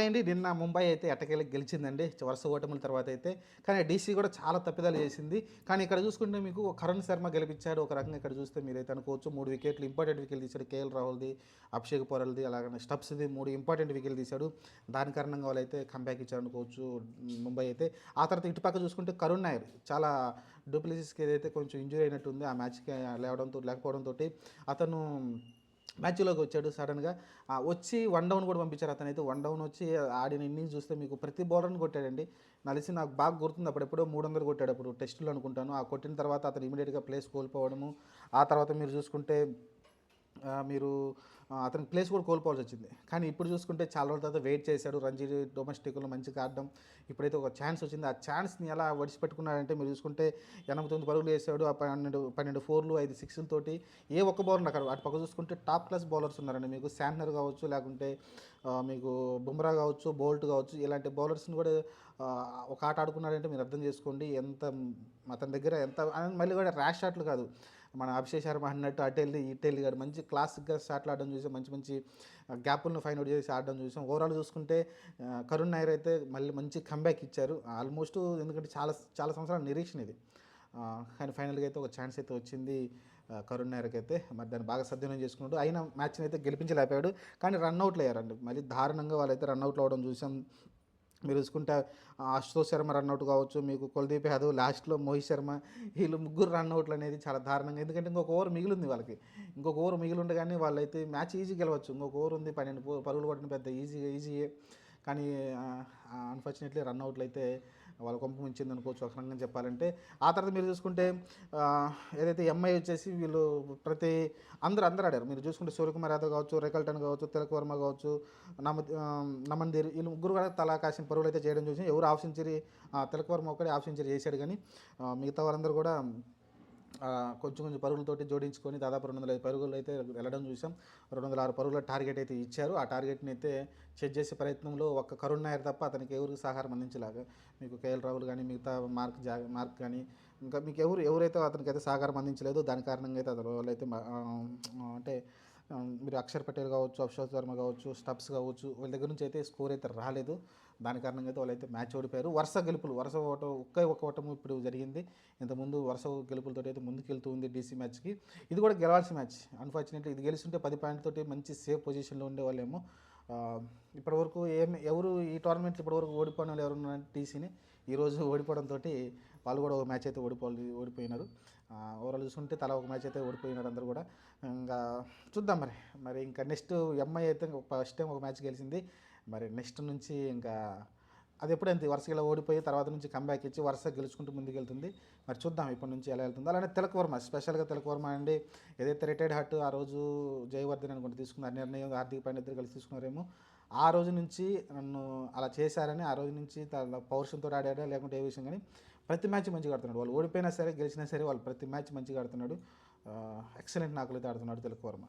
అండి నిన్న ముంబై అయితే ఎట్టకేలకు గెలిచిందండి వరుస ఓటముల తర్వాత అయితే. కానీ డీసీ కూడా చాలా తప్పిదాలు చేసింది. కానీ ఇక్కడ చూసుకుంటే మీకు కరుణ్ శర్మ గెలిపించాడు. ఒక రకంగా ఇక్కడ చూస్తే మీరైతే అనుకోవచ్చు 3 వికెట్లు ఇంపార్టెంట్ వికెట్లు తీశాడు. కేఎల్ రాహుల్ది, అభిషేక్ పొరల్ది, అలాగనే స్టబ్స్ది 3 ఇంపార్టెంట్ వికెట్లు తీశాడు. దాని కారణంగా వాళ్ళైతే కంబ్యాక్ ఇచ్చారు అనుకోవచ్చు ముంబై అయితే. ఆ తర్వాత ఇటుపక్క చూసుకుంటే కరుణ్ నాయర్ చాలా డూప్లిసిస్కి ఏదైతే కొంచెం ఇంజురీ అయినట్టుంది ఆ మ్యాచ్కి లేకపోవడంతో అతను మ్యాచ్లోకి వచ్చాడు సడన్గా. వచ్చి వన్ డౌన్ కూడా పంపించారు. అతనైతే వన్ డౌన్ వచ్చి ఆడిన ఇన్నింగ్స్ చూస్తే మీకు ప్రతి బౌలర్ని కొట్టాడండి. నాకు బాగా గుర్తుంది, అప్పుడెప్పుడో 300 కొట్టాడు అప్పుడు టెస్టులు అనుకుంటాను. ఆ కొట్టిన తర్వాత అతను ఇమీడియట్గా ప్లేస్ కోల్పోవడము. ఆ తర్వాత మీరు చూసుకుంటే మీరు అతనికి ప్లేస్ కూడా కోల్పోవాల్సి వచ్చింది. కానీ ఇప్పుడు చూసుకుంటే చాలా రోజుల తర్వాత వెయిట్ చేశాడు. రంజీ డొమెస్టిక్లో మంచిగా ఆడడం. ఇప్పుడైతే ఒక ఛాన్స్ వచ్చింది. ఆ ఛాన్స్ని ఎలా వడిచిపెట్టుకున్నాడంటే మీరు చూసుకుంటే 89 పరుగులు వేసాడు. ఆ 12 ఫోర్లు 5 సిక్స్లతోటి ఏ ఒక్క బౌలర్ అక్కడ అటు పక్క చూసుకుంటే టాప్ క్లాస్ బౌలర్స్ ఉన్నారండి. మీకు శాంట్నర్ కావచ్చు, లేకుంటే మీకు బుమ్రా కావచ్చు, బోల్ట్ కావచ్చు, ఇలాంటి బౌలర్స్ని కూడా ఒక ఆట ఆడుకున్నాడంటే మీరు అర్థం చేసుకోండి ఎంత అతని దగ్గర ఎంత. మళ్ళీ కూడా ర్యాష్ షాట్లు కాదు, మన అభిషేక్ శర్మ అన్నట్టు అటు వెళ్ళి ఇటు వెళ్ళి కాదు, మంచి క్లాసిక్గా షాట్లు ఆడడం చూసాం. మంచి మంచి గ్యాపులను ఫైండ్ అవుట్ చేసి ఆడడం చూసాం. ఓవరాల్ చూసుకుంటే కరుణ్ నాయర్ అయితే మళ్ళీ మంచి కంబ్యాక్ ఇచ్చారు ఆల్మోస్ట్. ఎందుకంటే చాలా చాలా సంవత్సరాల నిరీక్షణ ఇది. కానీ ఫైనల్గా అయితే ఒక ఛాన్స్ అయితే వచ్చింది కరుణ్ నాయర్కి అయితే. మరి దాన్ని బాగా సద్వినియోగం చేసుకున్నాడు. అయినా మ్యాచ్ని అయితే గెలిపించలేకపోయాడు. కానీ రన్అవుట్లు అయ్యారండి. మళ్ళీ దారుణంగా వాళ్ళైతే రన్అవుట్లు అవ్వడం చూసాం. మీరు చూసుకుంటే అశుతోష్ శర్మ రన్అట్ కావచ్చు, మీకు కుల్దీప్ యాదవ్, లాస్ట్లో మోహిత్ శర్మ, వీళ్ళు ముగ్గురు రన్అట్లు అనేది చాలా దారుణంగా. ఎందుకంటే ఇంకొక ఓవర్ మిగిలింది వాళ్ళకి. ఇంకొక ఓవర్ మిగిలి ఉండగానే వాళ్ళైతే మ్యాచ్ ఈజీ గెలవచ్చు. ఇంకొక ఓవర్ ఉంది, 12 పరుగులు కొట్టిన పెద్ద ఈజీయే. కానీ అన్ఫార్చునేట్లీ రన్అట్లు అయితే వాళ్ళ కొంప ముంచింది అనుకోవచ్చు ఒక రకంగా చెప్పాలంటే. ఆ తర్వాత మీరు చూసుకుంటే ఏదైతే ఎంఐ వచ్చేసి వీళ్ళు అందరూ ఆడారు. మీరు చూసుకుంటే సూర్యకుమార్ యాదవ్ కావచ్చు, రేకల్టన్ కావచ్చు, తిలక్ వర్మ కావచ్చు, నమన్దీర్, వీళ్ళు ముగ్గురు కూడా తలా కాసిన పరుగులు అయితే చేయడం చూసి ఎవరు హాఫ్ సెంచరీ, తిలక్ వర్మ ఒకటే హాఫ్ సెంచరీ చేశాడు. కానీ మిగతా వాళ్ళందరూ కూడా కొంచెం పరుగులతోటి జోడించుకొని దాదాపు 205 పరుగులు అయితే వెళ్ళడం చూసాం. 206 పరుగుల టార్గెట్ అయితే ఇచ్చారు. ఆ టార్గెట్ని అయితే చెక్ చేసే ప్రయత్నంలో ఒక్క కరుణ్ నాయర్ తప్ప అతనికి ఎవరికి సహకారం అందించలేగా. మీకు కేఎల్ రాహుల్ కానీ, మిగతా మార్క్ కానీ, ఇంకా మీకు ఎవరైతే అతనికైతే సహకారం అందించలేదు. దాని కారణంగా అయితే అతను వాళ్ళైతే అంటే మీరు అక్షర్ పటేల్ కావచ్చు, అభిషేక్ శర్మ కావచ్చు, స్టబ్స్ కావచ్చు, వీళ్ళ దగ్గర నుంచి అయితే స్కోర్ అయితే రాలేదు. దాని కారణంగా అయితే వాళ్ళైతే మ్యాచ్ ఓడిపోయారు. వరుస ఒక్క ఓటము ఇప్పుడు జరిగింది. ఇంతకుముందు వరుస గెలుపులతో అయితే ముందుకెళ్తూ ఉంది డీసీ మ్యాచ్కి. ఇది కూడా గెలవాల్సిన మ్యాచ్. అన్ఫార్చునేట్లీ ఇది గెలుస్తుంటే 10 పాయింట్లతోటి మంచి సేఫ్ పొజిషన్లో ఉండేవాళ్ళేమో. ఇప్పటివరకు ఎవరు ఈ టోర్నమెంట్లో ఇప్పటివరకు ఓడిపోయిన వాళ్ళు ఎవరున్నా టీసీని ఈరోజు ఓడిపోవడంతో వాళ్ళు కూడా ఒక మ్యాచ్ అయితే ఓడిపోయినారు. ఓవరాల్ చూసుకుంటే తలా ఒక మ్యాచ్ అయితే ఓడిపోయినారు అందరూ కూడా. ఇంకా చూద్దాం మరి ఇంకా నెక్స్ట్ ఎంఐ అయితే ఫస్ట్ టైం ఒక మ్యాచ్ గెలిచింది. మరి నెక్స్ట్ నుంచి ఇంకా అది ఎప్పుడైంది వరుసగా ఇలా ఓడిపోయి తర్వాత నుంచి కంబ్యాక్ ఇచ్చి వరుసగా గెలుచుకుంటూ ముందుకెళ్తుంది. మరి చూద్దాం ఇప్పటి నుంచి ఎలా వెళ్తుంది. అలానే తిలక్ వర్మ, స్పెషల్గా తిలక్ వర్మ అండి, ఏదైతే రిటైర్డ్ హట్ ఆ రోజు జయవర్ధన్ అనుకుంటే తీసుకున్నారు నిర్ణయం, హార్దిక్ పాండ్యా ఇద్దరు కలిసి తీసుకున్నారేమో. ఆ రోజు నుంచి నన్ను అలా చేశారని ఆ రోజు నుంచి తన పౌరుషంతో ఆడాడా లేకుంటే ఏ విషయం, కానీ ప్రతి మ్యాచ్ మంచిగా ఆడుతున్నాడు. వాళ్ళు ఓడిపోయినా సరే గెలిచినా సరే వాళ్ళు ప్రతి మ్యాచ్ మంచిగా ఆడుతున్నాడు. ఎక్సలెంట్ నాకులైతే ఆడుతున్నాడు తిలక్ వర్మ.